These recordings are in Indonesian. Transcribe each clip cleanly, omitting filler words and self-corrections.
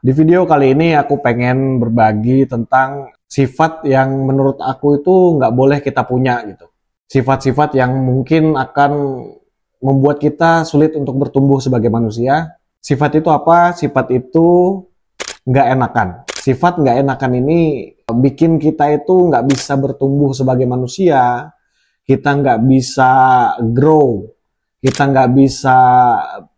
Di video kali ini aku pengen berbagi tentang sifat yang menurut aku itu nggak boleh kita punya gitu. Sifat-sifat yang mungkin akan membuat kita sulit untuk bertumbuh sebagai manusia. Sifat itu apa? Sifat itu nggak enakan. Sifat nggak enakan ini bikin kita itu nggak bisa bertumbuh sebagai manusia. Kita nggak bisa grow. Kita nggak bisa,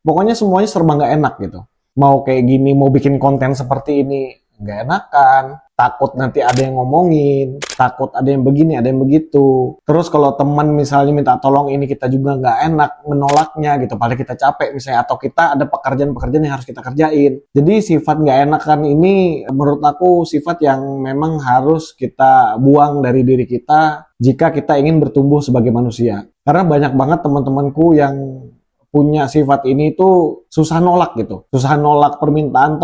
pokoknya semuanya serba nggak enak gitu. Mau kayak gini, mau bikin konten seperti ini, nggak enakan. Takut nanti ada yang ngomongin, takut ada yang begini, ada yang begitu. Terus kalau teman misalnya minta tolong ini, kita juga nggak enak menolaknya gitu. Padahal kita capek misalnya, atau kita ada pekerjaan-pekerjaan yang harus kita kerjain. Jadi sifat nggak enakan ini menurut aku sifat yang memang harus kita buang dari diri kita jika kita ingin bertumbuh sebagai manusia. Karena banyak banget teman-temanku yang punya sifat ini tuh susah nolak gitu. Susah nolak permintaan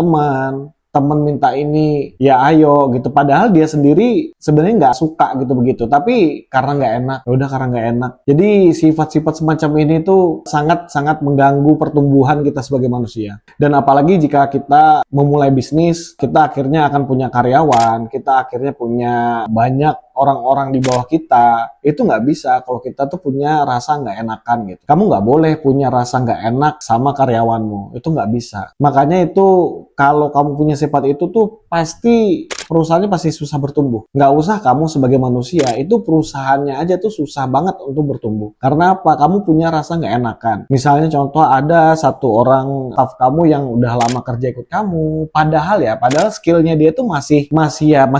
teman minta ini, ya ayo gitu. Padahal dia sendiri sebenarnya nggak suka gitu begitu. Tapi karena nggak enak, udah karena nggak enak. Jadi sifat-sifat semacam ini tuh sangat-sangat mengganggu pertumbuhan kita sebagai manusia. Dan apalagi jika kita memulai bisnis, kita akhirnya akan punya karyawan, kita akhirnya punya banyak orang-orang di bawah kita. Itu nggak bisa kalau kita tuh punya rasa nggak enakan gitu. Kamu nggak boleh punya rasa nggak enak sama karyawanmu. Itu nggak bisa. Makanya itu kalau kamu punya sifat itu tuh pasti perusahaannya pasti susah bertumbuh. Nggak usah kamu sebagai manusia, itu perusahaannya aja tuh susah banget untuk bertumbuh. Karena apa? Kamu punya rasa nggak enakan. Misalnya contoh ada satu orang staff kamu yang udah lama kerja ikut kamu, padahal skillnya dia tuh masih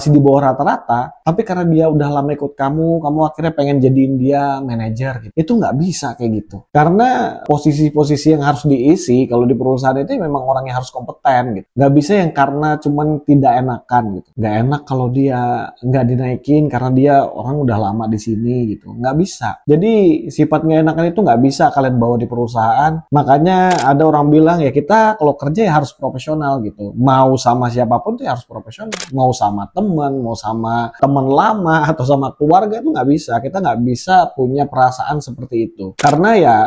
di bawah rata-rata, tapi karena dia udah lama ikut kamu akhirnya pengen jadiin dia manajer gitu. Itu nggak bisa kayak gitu. Karena posisi-posisi yang harus diisi kalau di perusahaan itu memang orang yang harus kompeten gitu. Nggak bisa yang karena cuman tidak enakan gitu. Nggak enak kalau dia nggak dinaikin karena dia orang udah lama di sini gitu. Nggak bisa. Jadi sifat nggak enakan itu nggak bisa kalian bawa di perusahaan. Makanya ada orang bilang ya kita kalau kerja ya harus profesional gitu. Mau sama siapapun tuh ya harus profesional. Mau sama teman, mau sama teman lama atau sama keluarga itu nggak bisa. Kita nggak bisa punya perasaan seperti itu. Karena ya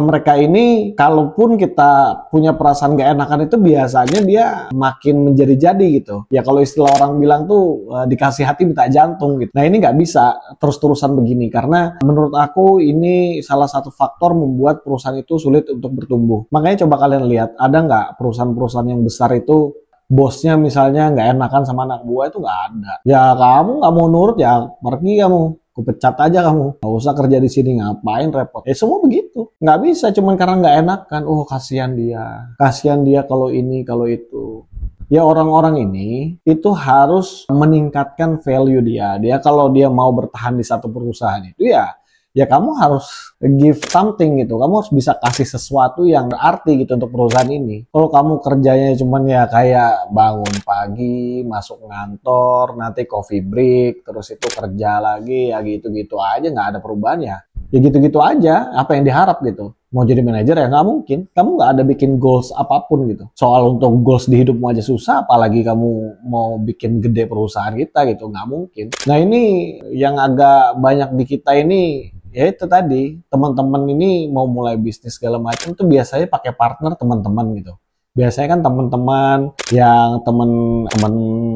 mereka ini kalaupun kita punya perasaan nggak enakan itu biasanya dia makin menjadi-jadi gitu. Ya kalau istilah orang bilang tuh dikasih hati minta jantung gitu. Nah ini nggak bisa terus-terusan begini karena menurut aku ini salah satu faktor membuat perusahaan itu sulit untuk bertumbuh. Makanya coba kalian lihat ada nggak perusahaan-perusahaan yang besar itu bosnya misalnya nggak enakan sama anak buah itu nggak ada. Ya kamu nggak mau nurut ya pergi kamu. Kupecat aja kamu, nggak usah kerja di sini, ngapain repot. Semua begitu, nggak bisa cuman karena nggak enakan. Oh kasihan dia kalau ini kalau itu. Ya orang-orang ini itu harus meningkatkan value dia kalau dia mau bertahan di satu perusahaan itu ya kamu harus give something gitu. Kamu harus bisa kasih sesuatu yang berarti gitu untuk perusahaan ini. Kalau kamu kerjanya cuman ya kayak bangun pagi, masuk ngantor, nanti coffee break, terus itu kerja lagi, ya gitu-gitu aja, nggak ada perubahan ya. Ya gitu-gitu aja, apa yang diharap gitu. Mau jadi manajer ya nggak mungkin. Kamu nggak ada bikin goals apapun gitu. Soal untuk goals di hidupmu aja susah, apalagi kamu mau bikin gede perusahaan kita gitu. Nggak mungkin. Nah ini yang agak banyak di kita ini, ya itu tadi. Teman-teman ini mau mulai bisnis segala macam tuh biasanya pakai partner teman-teman gitu. Biasanya kan teman-teman yang teman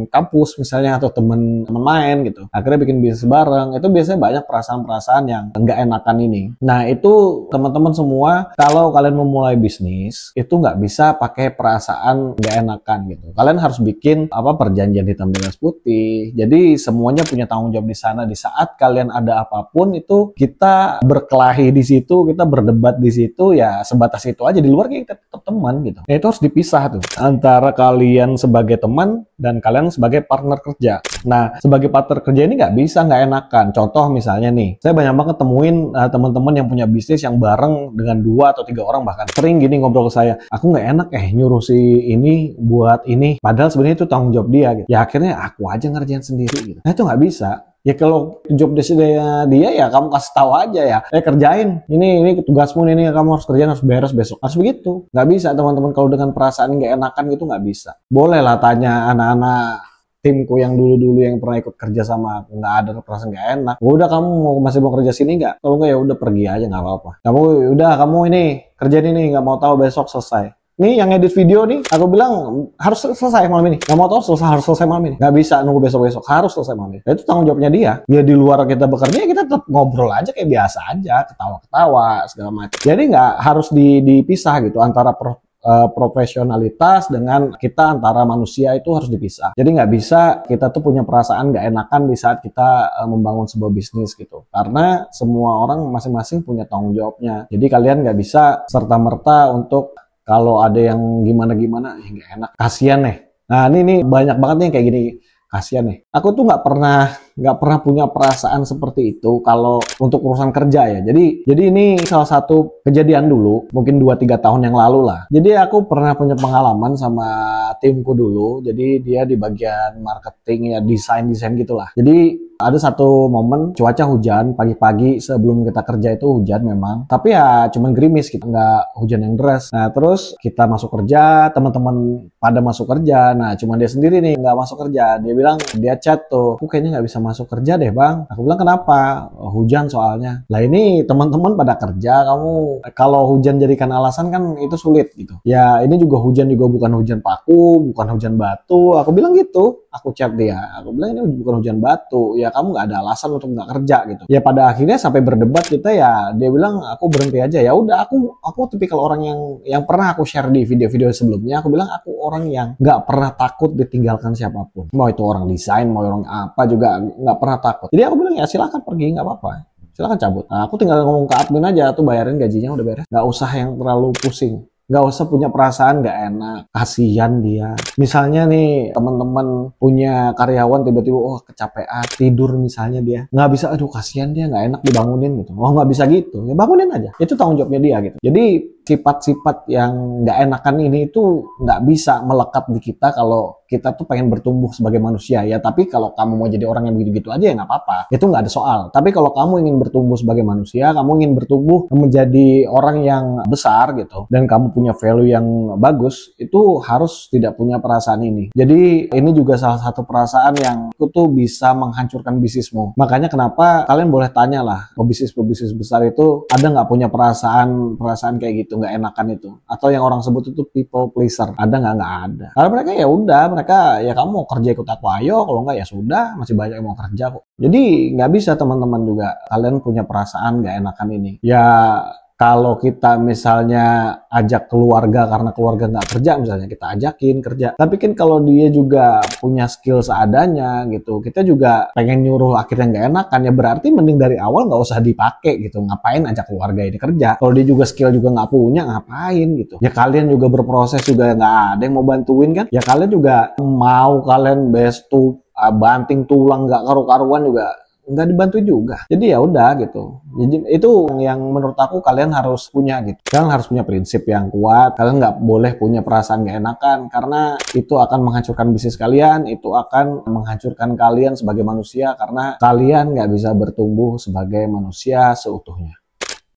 kampus misalnya atau teman main gitu. Akhirnya bikin bisnis bareng. Itu biasanya banyak perasaan-perasaan yang nggak enakan ini. Nah itu teman-teman semua kalau kalian memulai bisnis itu nggak bisa pakai perasaan nggak enakan gitu. Kalian harus bikin perjanjian hitam di atas putih. Jadi semuanya punya tanggung jawab di sana. Di saat kalian ada apapun itu kita berkelahi di situ, kita berdebat di situ ya sebatas itu aja. Di luar kita tetap teman gitu. Nah, itu harus dipisah tuh antara kalian sebagai teman dan kalian sebagai partner kerja. Nah, sebagai partner kerja ini nggak bisa nggak enakan. Contoh misalnya nih, saya banyak banget temuin teman-teman yang punya bisnis yang bareng dengan 2 atau 3 orang bahkan. Sering gini ngobrol ke saya, aku nggak enak nyuruh si ini buat ini. Padahal sebenarnya itu tanggung jawab dia gitu. Ya akhirnya aku aja ngerjain sendiri gitu. Nah itu nggak bisa. Ya kalau job desk-nya dia ya kamu kasih tahu aja ya. Kerjain. Ini tugasmu ini kamu harus kerjain, harus beres besok. Harus begitu. Nggak bisa teman-teman kalau dengan perasaan nggak enakan gitu nggak bisa. Boleh lah tanya anak-anak timku yang dulu-dulu yang pernah ikut kerja sama aku, nggak ada perasaan nggak enak. Udah kamu masih mau kerja sini nggak? Kalau nggak ya udah pergi aja nggak apa-apa. Kamu ini kerjain ini nggak mau tahu besok selesai. nih yang edit video nih, aku bilang harus selesai malam ini. Nggak mau tahu harus selesai malam ini. Nggak bisa nunggu besok-besok, harus selesai malam ini. Nah, itu tanggung jawabnya dia. Dia di luar kita bekerja, ya kita tetap ngobrol aja kayak biasa aja, ketawa-ketawa segala macam. Jadi nggak harus dipisah gitu antara profesionalitas dengan kita, antara manusia itu harus dipisah. Jadi nggak bisa kita tuh punya perasaan nggak enakan di saat kita membangun sebuah bisnis gitu. Karena semua orang masing-masing punya tanggung jawabnya. Jadi kalian nggak bisa serta-merta untuk kalau ada yang gimana-gimana, ya nggak enak. Kasian nih. Nah ini banyak banget nih yang kayak gini. Kasian nih. Aku tuh nggak pernah punya perasaan seperti itu kalau untuk urusan kerja ya. Jadi ini salah satu kejadian dulu, mungkin 2-3 tahun yang lalu lah. Jadi aku pernah punya pengalaman sama timku dulu. Jadi dia di bagian marketing ya, desain gitulah. Jadi ada satu momen cuaca hujan pagi-pagi sebelum kita kerja itu hujan memang, tapi ya cuman gerimis gitu, nggak hujan yang deras. Nah terus kita masuk kerja, teman-teman pada masuk kerja, nah cuman dia sendiri nih nggak masuk kerja. Dia bilang, dia chat tuh, aku kayaknya nggak bisa masuk kerja deh bang. Aku bilang kenapa? Hujan soalnya. Lah ini teman-teman pada kerja, kamu kalau hujan jadikan alasan kan itu sulit gitu. Ya ini juga hujan juga bukan hujan paku, bukan hujan batu. Aku bilang gitu, aku chat dia. Aku bilang ini bukan hujan batu. Ya kamu nggak ada alasan untuk nggak kerja gitu. Ya pada akhirnya sampai berdebat kita ya, dia bilang aku berhenti aja. Ya udah, aku tipikal orang yang pernah aku share di video-video sebelumnya. Aku bilang aku orang yang nggak pernah takut ditinggalkan siapapun. Mau itu orang desain, mau orang apa juga nggak pernah takut. Jadi aku bilang ya silakan pergi, nggak apa-apa. Silakan cabut. Nah, aku tinggal ngomong ke admin aja, tuh bayarin gajinya udah beres. Nggak usah yang terlalu pusing. Nggak usah punya perasaan nggak enak, kasihan dia. Misalnya nih teman-teman punya karyawan tiba-tiba kecapean tidur misalnya, dia nggak bisa, aduh kasihan dia nggak enak dibangunin gitu. Nggak bisa gitu, ya bangunin aja. Itu tanggung jawabnya dia gitu. Jadi sifat-sifat yang nggak enakan ini itu nggak bisa melekat di kita kalau kita tuh pengen bertumbuh sebagai manusia ya. Tapi kalau kamu mau jadi orang yang begitu-gitu aja ya nggak apa-apa, itu nggak ada soal. Tapi kalau kamu ingin bertumbuh sebagai manusia, kamu ingin bertumbuh menjadi orang yang besar gitu, dan kamu punya value yang bagus, itu harus tidak punya perasaan ini. Jadi ini juga salah satu perasaan yang itu tuh bisa menghancurkan bisnismu. Makanya kenapa kalian boleh tanya lah, pebisnis besar itu ada nggak punya perasaan kayak gitu, nggak enakan itu, atau yang orang sebut itu people pleaser, ada nggak ada. Karena mereka ya udah, mereka ya kamu mau kerja ikut aku ayo, kalau nggak ya sudah, masih banyak yang mau kerja kok. Jadi nggak bisa teman-teman juga kalian punya perasaan nggak enakan ini ya. Kalau kita misalnya ajak keluarga karena keluarga nggak kerja, misalnya kita ajakin kerja, tapi kan kalau dia juga punya skill seadanya gitu, kita juga pengen nyuruh akhirnya nggak enakan, ya berarti mending dari awal nggak usah dipakai gitu. Ngapain ajak keluarga ini kerja kalau dia juga skill juga nggak punya, ngapain gitu. Ya kalian juga berproses juga nggak ada yang mau bantuin kan, ya kalian juga mau kalian banting tulang nggak karu-karuan juga nggak dibantu juga. Jadi ya udah gitu. Jadi itu yang menurut aku kalian harus punya gitu. Kalian harus punya prinsip yang kuat. Kalian nggak boleh punya perasaan nggak enakan, karena itu akan menghancurkan bisnis kalian. Itu akan menghancurkan kalian sebagai manusia, karena kalian nggak bisa bertumbuh sebagai manusia seutuhnya.